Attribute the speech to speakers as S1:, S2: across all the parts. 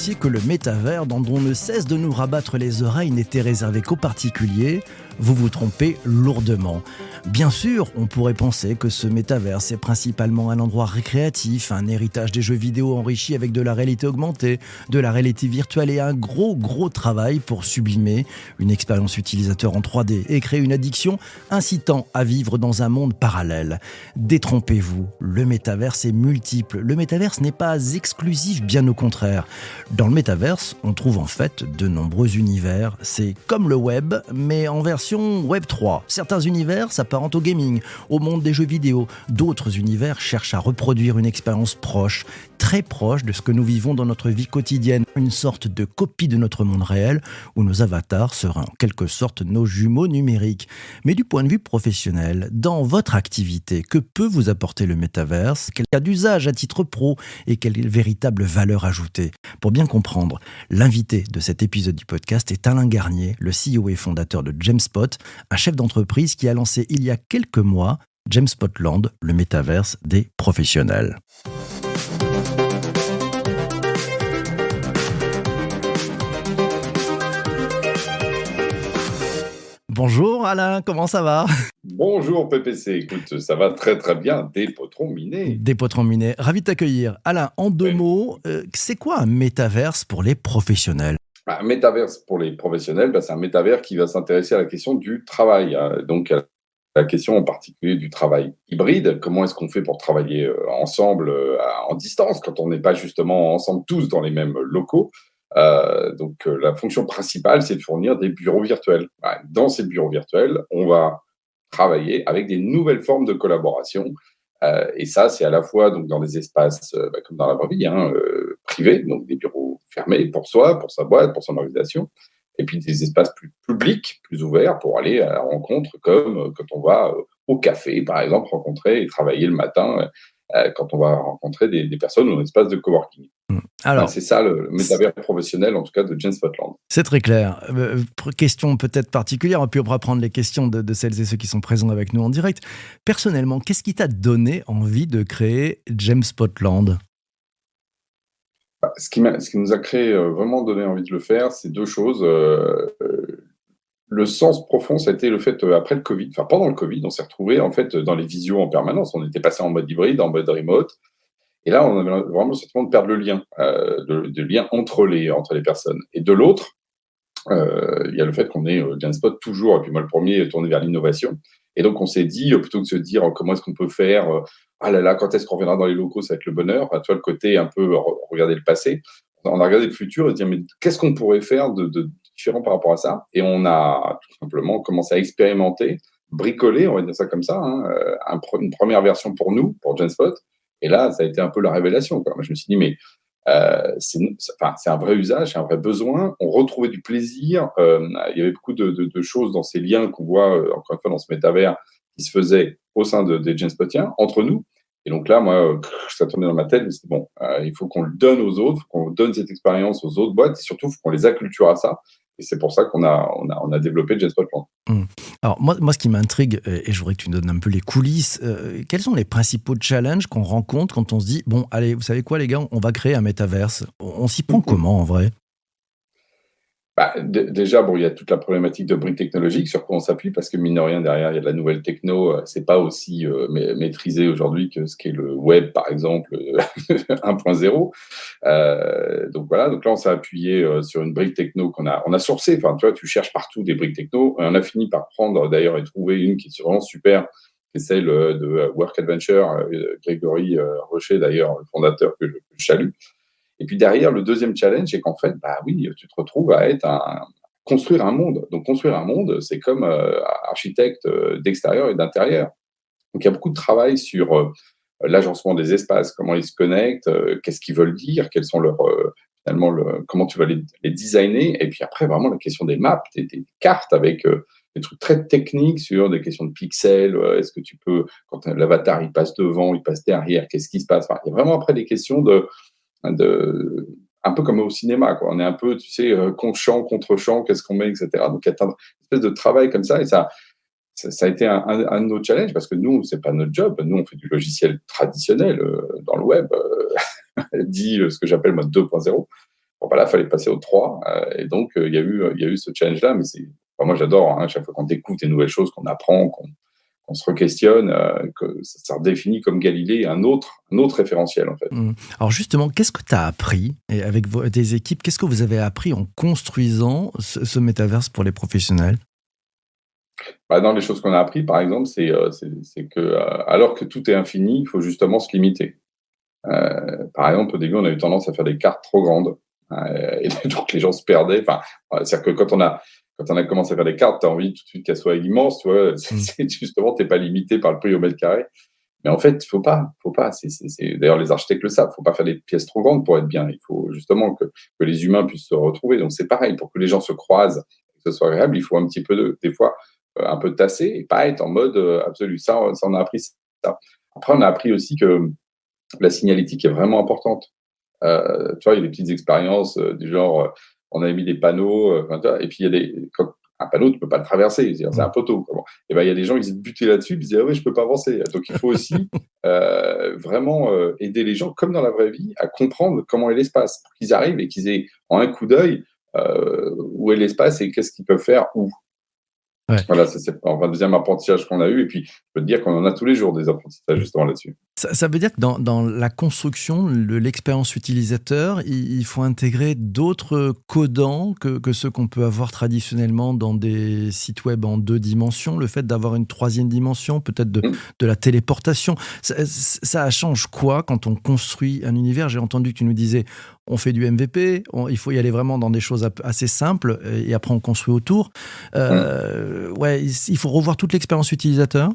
S1: pensiez que le métavers, dont on ne cesse de nous rabattre les oreilles, n'était réservé qu'aux particuliers, vous vous trompez lourdement. Bien sûr, on pourrait penser que ce métavers est principalement un endroit récréatif, un héritage des jeux vidéo enrichi avec de la réalité augmentée, de la réalité virtuelle et un gros travail pour sublimer une expérience utilisateur en 3D et créer une addiction incitant à vivre dans un monde parallèle. Détrompez-vous, le métaverse est multiple. Le métaverse n'est pas exclusif, bien au contraire. Dans le métaverse, on trouve en fait de nombreux univers. C'est comme le web, mais en version Web 3. Certains univers s'apparentent au gaming, au monde des jeux vidéo. D'autres univers cherchent à reproduire une expérience proche, très proche de ce que nous vivons dans notre vie quotidienne. Une sorte de copie de notre monde réel, où nos avatars seraient en quelque sorte nos jumeaux numériques. Mais du point de vue professionnel, dans votre activité, que peut vous apporter le métaverse? Quel cas d'usage à titre pro et quelle véritable valeur ajoutée? Pour bien comprendre, l'invité de cet épisode du podcast est Alain Garnier, le CEO et fondateur de Jamespot, un chef d'entreprise qui a lancé il y a quelques mois Jamespotland, le métaverse des professionnels. Bonjour Alain, comment ça va?
S2: Bonjour PPC, écoute, ça va très bien, des potrons minés.
S1: Des potrons minés, ravi de t'accueillir. Alain, en deux mots, c'est quoi un métaverse pour les professionnels?
S2: Un métaverse pour les professionnels, c'est un métavers qui va s'intéresser à la question du travail, donc à la question en particulier du travail hybride. Comment est-ce qu'on fait pour travailler ensemble en distance quand on n'est pas justement ensemble tous dans les mêmes locaux? La fonction principale, c'est de fournir des bureaux virtuels. Dans ces bureaux virtuels, on va travailler avec des nouvelles formes de collaboration. Et ça, c'est à la fois donc, dans des espaces comme dans la vraie vie, privés, donc des bureaux fermés pour soi, pour sa boîte, pour son organisation, et puis des espaces plus publics, plus ouverts pour aller à la rencontre, comme quand on va au café, par exemple, rencontrer et travailler le matin, quand on va rencontrer des personnes dans un espace de coworking.
S1: Alors,
S2: c'est ça le métavers professionnel, en tout cas, de Jamespotland.
S1: c'est très clair. Question peut-être particulière, puis on va prendre les questions de celles et ceux qui sont présents avec nous en direct. Personnellement, qu'est-ce qui t'a donné envie de créer Jamespotland?
S2: Ce qui nous a créé, vraiment donné envie de le faire, c'est deux choses. Le sens profond, ça a été le fait, après le Covid, enfin pendant le Covid, on s'est retrouvés en fait dans les visios en permanence. On était passé en mode hybride, en mode remote. Et là, on avait vraiment le sentiment de perdre le lien, de lien entre les personnes. Et de l'autre, il y a le fait qu'on est Jamespot toujours, et puis moi le premier, tourné vers l'innovation. Et donc on s'est dit, plutôt que de se dire comment est-ce qu'on peut faire, ah là là, quand est-ce qu'on reviendra dans les locaux, ça va être le bonheur. Tu vois, le côté un peu regarder le passé. On a regardé le futur et se dire, mais qu'est-ce qu'on pourrait faire de différent par rapport à ça? Et on a tout simplement commencé à expérimenter, bricoler, on va dire ça comme ça, une première version pour nous, pour Jamespot. Et là, ça a été un peu la révélation, quoi. Moi, je me suis dit, mais c'est un vrai usage, c'est un vrai besoin. On retrouvait du plaisir. Il y avait beaucoup de choses dans ces liens qu'on voit, encore une fois, dans ce métavers, qui se faisaient au sein des Jamespotiens, entre nous. Et donc là, moi, ça tournait dans ma tête. C'est bon, il faut qu'on le donne aux autres, il faut qu'on donne cette expérience aux autres boîtes, et surtout, il faut qu'on les acculture à ça. Et c'est pour ça qu'on a développé Jamespotland.
S1: Alors moi, ce qui m'intrigue, et je voudrais que tu nous donnes un peu les coulisses, quels sont les principaux challenges qu'on rencontre quand on se dit, bon, allez, vous savez quoi les gars, on va créer un métaverse. On s'y prend comment en vrai?
S2: Déjà, il y a toute la problématique de briques technologiques sur quoi on s'appuie, parce que mine de rien, derrière, il y a de la nouvelle techno. C'est pas aussi maîtrisé aujourd'hui que ce qu'est le web, par exemple, 1.0. Donc voilà, donc là, on s'est appuyé sur une brique techno qu'on a sourcée. Enfin, tu vois, tu cherches partout des briques techno. Et on a fini par prendre, d'ailleurs, et trouver une qui est vraiment super, qui est celle de Work Adventure, Grégory Rocher, d'ailleurs, le fondateur que je salue. Et puis derrière, le deuxième challenge, c'est qu'en fait, oui, tu te retrouves à construire un monde. Donc construire un monde, c'est comme architecte d'extérieur et d'intérieur. Donc il y a beaucoup de travail sur l'agencement des espaces, comment ils se connectent, qu'est-ce qu'ils veulent dire, quels sont leurs finalement comment tu vas les designer. Et puis après, vraiment la question des maps, des cartes avec des trucs très techniques sur des questions de pixels. Est-ce que tu peux, quand l'avatar il passe devant, il passe derrière, qu'est-ce qui se passe? Il y a vraiment après des questions un peu comme au cinéma, quoi. On est un peu, tu sais, contre-champ, contre-champ, qu'est-ce qu'on met, etc. Donc, il y a une espèce de travail comme ça, et ça a été un de nos challenges, parce que nous, c'est pas notre job. Nous, on fait du logiciel traditionnel dans le web, dit ce que j'appelle mode 2.0. Bon, bah là, il fallait passer au 3. Et donc, il y a eu ce challenge-là. Mais moi, j'adore, hein, chaque fois qu'on découvre des nouvelles choses, qu'on apprend, qu'on se re-questionne, que ça redéfinit comme Galilée un autre référentiel, en fait.
S1: Mmh. Alors justement, qu'est-ce que tu as appris et avec tes équipes, qu'est-ce que vous avez appris en construisant ce métaverse pour les professionnels?
S2: Bah, dans les choses qu'on a appris, par exemple, c'est que, alors que tout est infini, il faut justement se limiter. Par exemple, au début, on a eu tendance à faire des cartes trop grandes, et donc les gens se perdaient. Enfin, c'est-à-dire que quand on a commencé à faire des cartes, tu as envie tout de suite qu'elles soient immenses, tu vois?
S1: Mmh.
S2: C'est justement, tu es pas limité par le prix au mètre carré. Mais en fait, faut pas. D'ailleurs, les architectes le savent, faut pas faire des pièces trop grandes pour être bien. Il faut justement que les humains puissent se retrouver. Donc c'est pareil, pour que les gens se croisent, que ce soit agréable, il faut un petit peu des fois, un peu tasser et pas être en mode, absolu. Ça, on a appris ça. Après, on a appris aussi que la signalétique est vraiment importante. Tu vois, il y a des petites expériences, du genre, on avait mis des panneaux, enfin, tu vois? Et puis il y a quand un panneau, tu peux pas le traverser, c'est-à-dire c'est
S1: Mmh.
S2: un poteau, quoi. Bon, et ben, il y a des gens qui se butaient là-dessus, ils disaient: «Ah ouais, je peux pas avancer». Donc il faut aussi, vraiment, aider les gens, comme dans la vraie vie, à comprendre comment est l'espace, pour qu'ils arrivent et qu'ils aient en un coup d'œil, où est l'espace et qu'est-ce qu'ils peuvent faire où.
S1: Ouais.
S2: Voilà, c'est enfin, le 2e apprentissage qu'on a eu et puis je peux te dire qu'on en a tous les jours des apprentissages justement là-dessus.
S1: Ça veut dire que dans la construction, l'expérience utilisateur, il faut intégrer d'autres codants que ceux qu'on peut avoir traditionnellement dans des sites web en 2 dimensions. Le fait d'avoir une troisième dimension, peut-être
S2: Mmh.
S1: de la téléportation, ça change quoi quand on construit un univers? J'ai entendu que tu nous disais, on fait du MVP, il faut y aller vraiment dans des choses assez simples et après on construit autour.
S2: Mmh.
S1: Ouais, il faut revoir toute l'expérience utilisateur?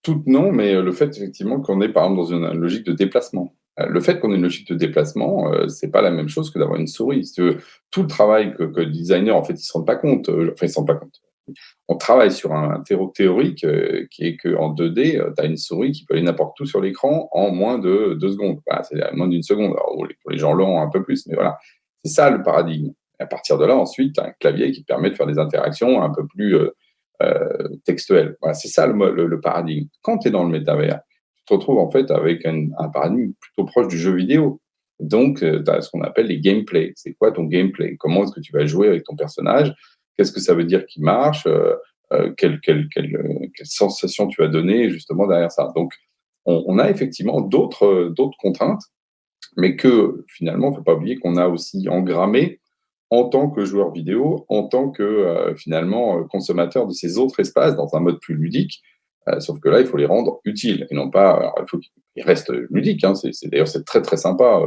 S2: Toutes non, mais le fait effectivement qu'on est par exemple dans une logique de déplacement. Le fait qu'on ait une logique de déplacement, c'est pas la même chose que d'avoir une souris. Si tu veux, tout le travail que le designer en fait, ils se rendent pas compte, enfin ils se rendent pas compte. On travaille sur un terreau théorique, qui est qu'en 2D, tu as une souris qui peut aller n'importe où sur l'écran en moins de 2 secondes. Voilà, c'est moins d'une seconde. Alors pour les gens lents, un peu plus, mais voilà. C'est ça le paradigme. Et à partir de là, ensuite, tu as un clavier qui permet de faire des interactions un peu plus, textuelles. Voilà, c'est ça le paradigme. Quand tu es dans le métavers, tu te retrouves en fait avec un paradigme plutôt proche du jeu vidéo. Donc, tu as ce qu'on appelle les gameplays. C'est quoi ton gameplay? Comment est-ce que tu vas jouer avec ton personnage? Qu'est-ce que ça veut dire qui marche? Quelle sensation tu vas donner justement derrière ça? Donc, on a effectivement d'autres contraintes, mais que finalement, il ne faut pas oublier qu'on a aussi engrammé en tant que joueur vidéo, en tant que finalement consommateur de ces autres espaces dans un mode plus ludique. Sauf que là, il faut les rendre utiles et non pas. Alors, il faut qu'ils restent ludiques. Hein, d'ailleurs c'est très très sympa.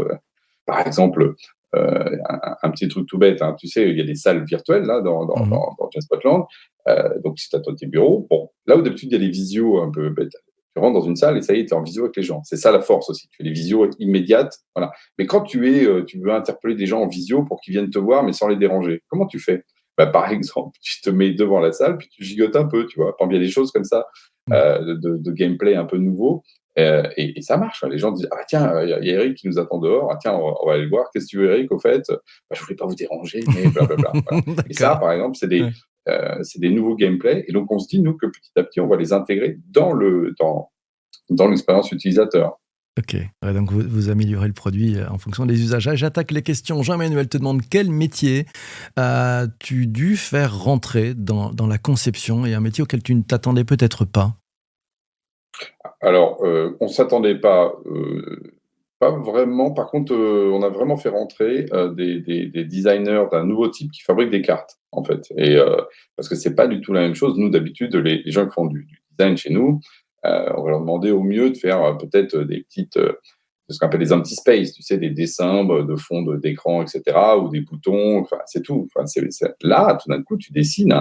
S2: Par exemple, un petit truc tout bête. Hein, tu sais, il y a des salles virtuelles là
S1: Mmh.
S2: dans Spotland. Donc si tu as tes bureaux, bon, là où d'habitude il y a des visios un peu bêtes, tu rentres dans une salle et ça y est, tu es en visio avec les gens. C'est ça la force aussi. Tu fais des visios immédiates. Voilà. Mais quand tu veux interpeller des gens en visio pour qu'ils viennent te voir, mais sans les déranger, comment tu fais? Bah, par exemple, tu te mets devant la salle, puis tu gigotes un peu, tu vois. Par exemple, il y a des choses comme ça,
S1: Mmh.
S2: de gameplay un peu nouveau, et ça marche. Hein. Les gens disent, ah bah, tiens, il y a Eric qui nous attend dehors. Ah, tiens, on va aller le voir. Qu'est-ce que tu veux, Eric, au fait? Bah, je voulais pas vous déranger, mais blablabla. Voilà. Et ça,
S1: D'accord.
S2: par exemple,
S1: Ouais.
S2: c'est des nouveaux gameplays. Et donc, on se dit, nous, que petit à petit, on va les intégrer dans l'expérience utilisateur.
S1: OK. Ouais, donc vous améliorez le produit, en fonction des usages. Ah, j'attaque les questions. Jean-Emmanuel te demande: quel métier as-tu dû faire rentrer dans la conception et un métier auquel tu ne t'attendais peut-être pas?
S2: Alors, on s'attendait pas, pas vraiment. Par contre, on a vraiment fait rentrer, des designers d'un nouveau type qui fabriquent des cartes, en fait. Et parce que c'est pas du tout la même chose. Nous, d'habitude, les gens qui font du design chez nous, on va leur demander au mieux de faire, peut-être, des petites, ce qu'on appelle des empty space, tu sais, des dessins de fond d'écran et cetera, ou des boutons, enfin, c'est tout. Enfin, c'est là, tout d'un coup, tu dessines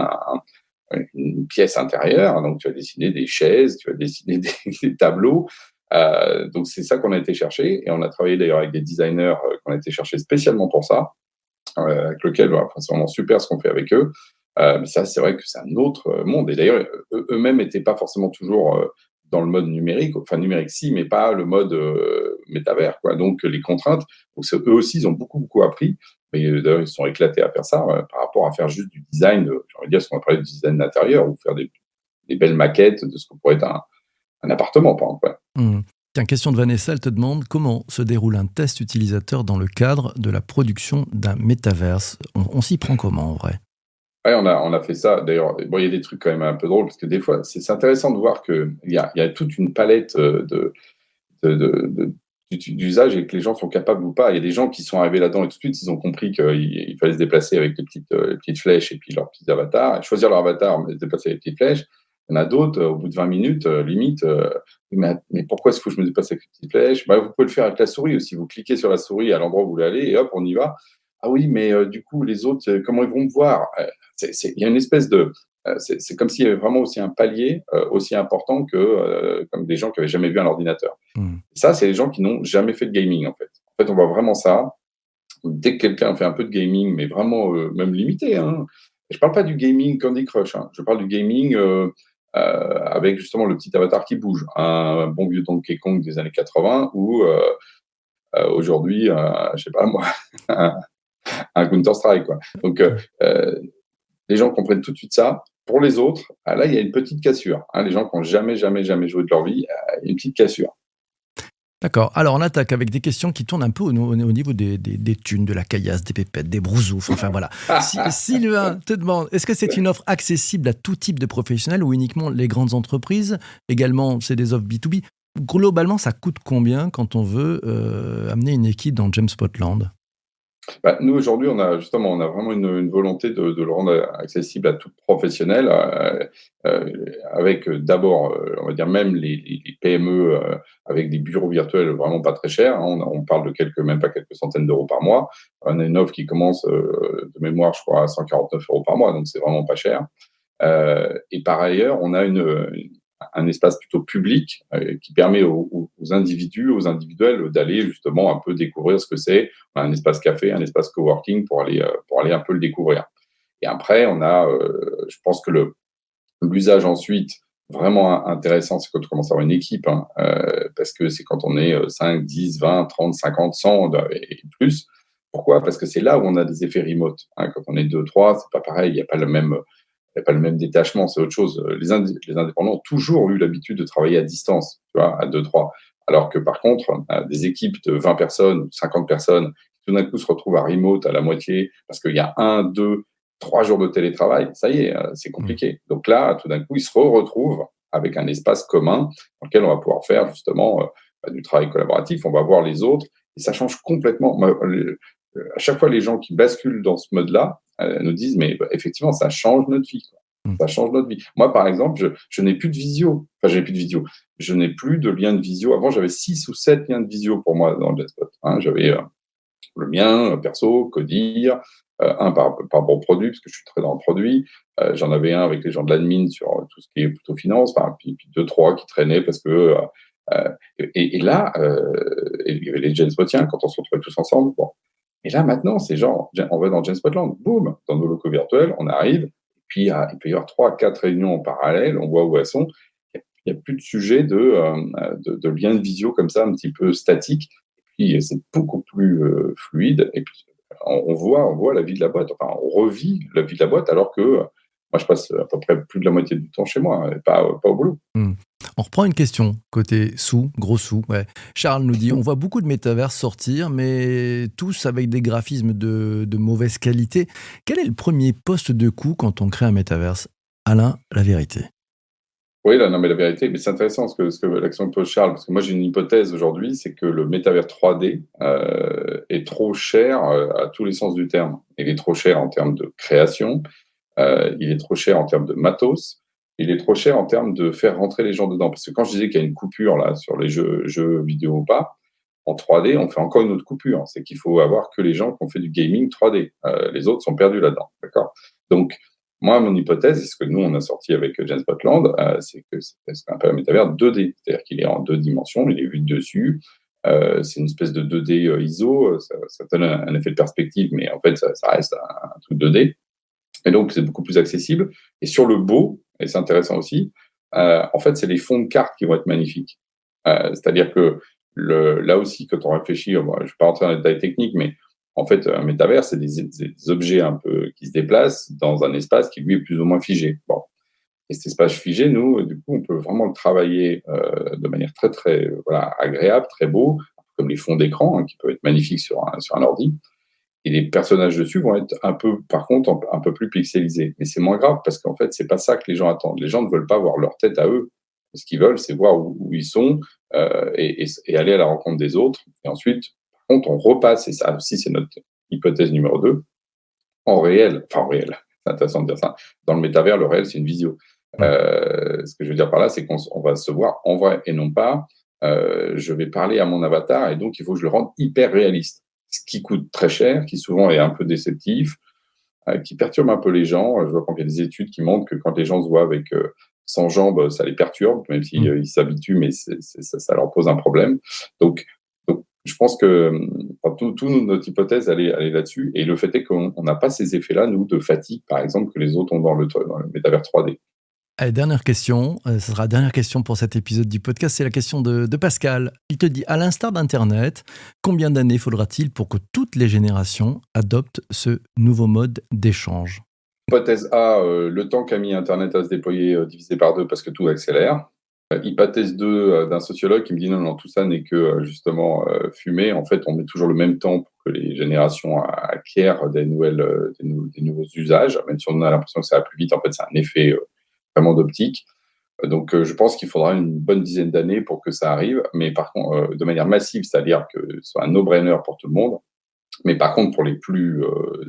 S2: une pièce intérieure. Donc, tu vas dessiner des chaises, tu vas dessiner des tableaux. Donc, c'est ça qu'on a été chercher. Et on a travaillé d'ailleurs avec des designers qu'on a été chercher spécialement pour ça, avec lequel enfin, c'est vraiment super ce qu'on fait avec eux. Mais ça, c'est vrai que c'est un autre monde. Et d'ailleurs, eux-mêmes n'étaient pas forcément toujours dans le mode numérique. Enfin, numérique, si, mais pas le mode métavers. Quoi. Donc, les contraintes, donc, eux aussi, ils ont beaucoup, beaucoup appris. Mais d'ailleurs, ils se sont éclatés à faire ça par rapport à faire juste du design, j'ai envie de dire, ce qu'on appelle du design d'intérieur ou faire des belles maquettes de ce que pourrait être un appartement, par exemple. Ouais.
S1: Mmh. Tiens, question de Vanessa, elle te demande comment se déroule un test utilisateur dans le cadre de la production d'un métaverse. On s'y prend comment en vrai?
S2: Ouais, on a fait ça. D'ailleurs, bon, il y a des trucs quand même un peu drôles parce que des fois, c'est intéressant de voir qu'il y a toute une palette d'usages et que les gens sont capables ou pas. Il y a des gens qui sont arrivés là-dedans et tout de suite, ils ont compris qu'il fallait se déplacer avec les petites flèches et puis leurs petits avatars, et choisir leur avatar, mais se déplacer avec les petites flèches. Il y en a d'autres, au bout de 20 minutes, limite, mais pourquoi est-ce que je me déplace avec les petites flèches? Bah, vous pouvez le faire avec la souris aussi. Vous cliquez sur la souris à l'endroit où vous voulez aller et hop, on y va. Ah oui, mais du coup, les autres, comment ils vont me voir? Il y a une espèce de. C'est comme s'il y avait vraiment aussi un palier aussi important que comme des gens qui n'avaient jamais vu un ordinateur.
S1: Hmm.
S2: Ça, c'est les gens qui n'ont jamais fait de gaming, en fait. En fait, on voit vraiment ça. Dès que quelqu'un fait un peu de gaming, mais vraiment même limité, hein. Je parle pas du gaming Candy Crush, hein. Je parle du gaming avec justement le petit avatar qui bouge. Un bon vieux Donkey Kong des années 80 ou aujourd'hui, je sais pas moi, un Counter-Strike, quoi. Donc, les gens comprennent tout de suite ça. Pour les autres, là, il y a une petite cassure, hein. Les gens qui n'ont jamais, jamais, jamais joué de leur vie, il y a une petite cassure.
S1: D'accord. Alors, on attaque avec des questions qui tournent un peu au niveau des thunes, de la caillasse, des pépettes, des brousoufs, enfin voilà. Sylvain te demande, est-ce que c'est une offre accessible à tout type de professionnels ou uniquement les grandes entreprises? Également, c'est des offres B2B. Globalement, ça coûte combien quand on veut amener une équipe dans James Spotland?
S2: Bah, nous, aujourd'hui, on a vraiment une volonté de le rendre accessible à tout professionnel, avec d'abord, on va dire même les PME avec des bureaux virtuels vraiment pas très chers, hein. On parle de même pas quelques centaines d'euros par mois. On a une offre qui commence de mémoire, je crois, à 149 euros par mois, donc c'est vraiment pas cher. Et par ailleurs, on a un espace plutôt public qui permet aux individus, aux individuels d'aller justement un peu découvrir ce que c'est un espace café, un espace coworking pour aller un peu le découvrir. Et après, je pense que l'usage ensuite vraiment intéressant, c'est quand on commence à avoir une équipe, hein, parce que c'est quand on est 5, 10, 20, 30, 50, 100 et plus. Pourquoi? Parce que c'est là où on a des effets remote, hein. Quand on est 2, 3, c'est pas pareil, il n'y a pas le même détachement, c'est autre chose. Les indépendants ont toujours eu l'habitude de travailler à distance, tu vois, à 2, 3. Alors que par contre, des équipes de 20 personnes, 50 personnes, qui tout d'un coup se retrouvent à remote à la moitié, parce qu'il y a 1, 2, 3 jours de télétravail, ça y est, c'est compliqué. Donc là, tout d'un coup, ils se retrouvent avec un espace commun dans lequel on va pouvoir faire justement du travail collaboratif, on va voir les autres, et ça change complètement. À chaque fois, les gens qui basculent dans ce mode-là nous disent, mais effectivement, ça change notre vie, quoi. Ça change notre vie. Moi, par exemple, je n'ai plus de visio. Enfin, je n'ai plus de visio. Je n'ai plus de lien de visio. Avant, j'avais 6 ou 7 liens de visio pour moi dans le Jetspot, hein. J'avais le mien, perso, Codir, un par bon produit, parce que je suis très dans le produit. J'en avais un avec les gens de l'admin sur tout ce qui est plutôt finance, enfin, puis 2, 3 qui traînaient parce que... et là, il y avait les Jetspotiens quand on se retrouvait tous ensemble. Bon. Et là, maintenant, c'est genre, on va dans James Spotland, boum, dans nos locaux virtuels, on arrive, et puis il peut y avoir 3, 4 réunions en parallèle, on voit où elles sont. Il n'y a plus de sujet de lien de visio comme ça, un petit peu statique. Et puis, c'est beaucoup plus fluide. Et puis, on voit la vie de la boîte. Enfin, on revit la vie de la boîte, alors que moi, je passe à peu près plus de la moitié du temps chez moi, et pas au boulot.
S1: On reprend une question, côté sous, gros sous. Ouais. Charles nous dit, on voit beaucoup de métavers sortir, mais tous avec des graphismes de mauvaise qualité. Quel est le premier poste de coût quand on crée un métaverse? Alain, la vérité.
S2: Oui, là, non, mais la vérité, mais c'est intéressant ce que l'action pose Charles, parce que moi j'ai une hypothèse aujourd'hui, c'est que le métavers 3D est trop cher à tous les sens du terme. Il est trop cher en termes de création, il est trop cher en termes de matos, il est trop cher en termes de faire rentrer les gens dedans. Parce que quand je disais qu'il y a une coupure là sur les jeux vidéo ou pas, en 3D, on fait encore une autre coupure. C'est qu'il faut avoir que les gens qui ont fait du gaming 3D. Les autres sont perdus là-dedans. D'accord? Donc, moi, mon hypothèse, et ce que nous, on a sorti avec James Spotland, c'est que c'est un peu un métavers 2D. C'est-à-dire qu'il est en 2 dimensions, il est vu de dessus. C'est une espèce de 2D ISO. Ça donne un effet de perspective, mais en fait, ça reste un truc 2D. Et donc, c'est beaucoup plus accessible. Et sur le beau, et c'est intéressant aussi, en fait, c'est les fonds de cartes qui vont être magnifiques. C'est-à-dire que là aussi, quand on réfléchit, moi, je ne vais pas rentrer dans les détails techniques, mais en fait, un métavers, c'est des objets un peu qui se déplacent dans un espace qui, lui, est plus ou moins figé. Bon. Et cet espace figé, nous, du coup, on peut vraiment le travailler de manière très, très agréable, très beau, comme les fonds d'écran, qui peuvent être magnifiques sur un ordi. Et les personnages dessus vont être par contre, un peu plus pixelisés. Mais c'est moins grave parce qu'en fait, c'est pas ça que les gens attendent. Les gens ne veulent pas voir leur tête à eux. Ce qu'ils veulent, c'est voir où ils sont et aller à la rencontre des autres. Et ensuite, par contre, on repasse, et ça aussi, c'est notre hypothèse numéro 2, en réel, c'est intéressant de dire ça. Dans le métavers, le réel, c'est une visio. Ce que je veux dire par là, c'est qu'on va se voir en vrai et non pas je vais parler à mon avatar et donc il faut que je le rende hyper réaliste. Ce qui coûte très cher, qui souvent est un peu déceptif, qui perturbe un peu les gens. Je vois qu'il y a des études qui montrent que quand les gens se voient avec 100 jambes, ça les perturbe, même s'ils ils s'habituent, mais ça leur pose un problème. Donc je pense que toute notre hypothèse, elle est là-dessus. Et le fait est qu'on n'a pas ces effets-là, nous, de fatigue, par exemple, que les autres ont dans le métavers 3D.
S1: Allez, dernière question, ce sera la dernière question pour cet épisode du podcast, c'est la question de Pascal. Il te dit, à l'instar d'Internet, combien d'années faudra-t-il pour que toutes les générations adoptent ce nouveau mode d'échange ?
S2: Hypothèse A, le temps qu'a mis Internet à se déployer divisé par 2 parce que tout accélère. Hypothèse 2 d'un sociologue qui me dit non, tout ça n'est que justement fumée. En fait, on met toujours le même temps pour que les générations acquièrent des nouveaux usages, même si on a l'impression que ça va plus vite. En fait, c'est un effet vraiment d'optique. Donc, je pense qu'il faudra une bonne dizaine d'années pour que ça arrive, mais par contre, de manière massive, c'est-à-dire que ce soit un no-brainer pour tout le monde. Mais par contre, pour les plus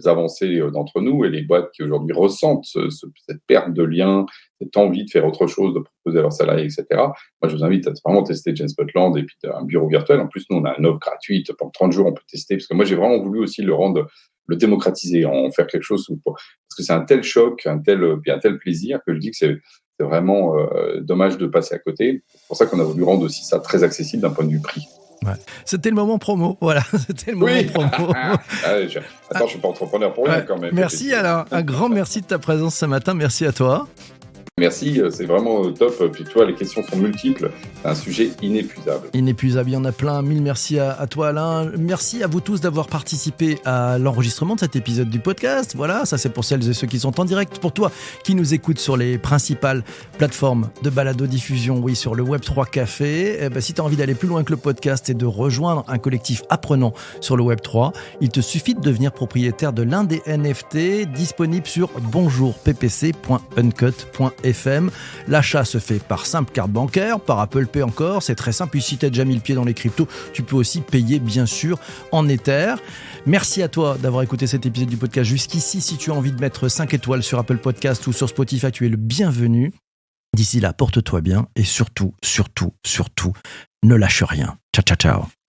S2: avancés d'entre nous et les boîtes qui aujourd'hui ressentent cette perte de lien, cette envie de faire autre chose, de proposer à leurs salariés, etc., moi, je vous invite à vraiment tester Genspotland et puis un bureau virtuel. En plus, nous, on a une offre gratuite. Pendant 30 jours, on peut tester. Parce que moi, j'ai vraiment voulu aussi le démocratiser, en faire quelque chose. Parce que c'est un tel choc, un tel plaisir que je dis que c'est vraiment dommage de passer à côté. C'est pour ça qu'on a voulu rendre aussi ça très accessible d'un point de vue prix.
S1: Ouais. C'était le moment promo, voilà. C'était le moment promo.
S2: Attends, je suis pas entrepreneur pour rien quand même.
S1: Merci Alain, un grand merci de ta présence ce matin, merci à toi.
S2: Merci, c'est vraiment top. Puis toi, les questions sont multiples. C'est un sujet inépuisable.
S1: Inépuisable, il y en a plein. Mille merci à toi Alain. Merci à vous tous d'avoir participé à l'enregistrement de cet épisode du podcast. Voilà, ça c'est pour celles et ceux qui sont en direct. Pour toi qui nous écoutes sur les principales plateformes de balado-diffusion, oui, sur le Web3 Café, si tu as envie d'aller plus loin que le podcast et de rejoindre un collectif apprenant sur le Web3, il te suffit de devenir propriétaire de l'un des NFT disponibles sur bonjourppc.uncut.fr. L'achat se fait par simple carte bancaire, par Apple Pay encore, c'est très simple. Puis si tu as déjà mis le pied dans les cryptos, tu peux aussi payer bien sûr en Ether. Merci à toi d'avoir écouté cet épisode du podcast jusqu'ici. Si tu as envie de mettre 5 étoiles sur Apple Podcast ou sur Spotify, tu es le bienvenu. D'ici là, porte-toi bien et surtout, ne lâche rien. Ciao, ciao, ciao.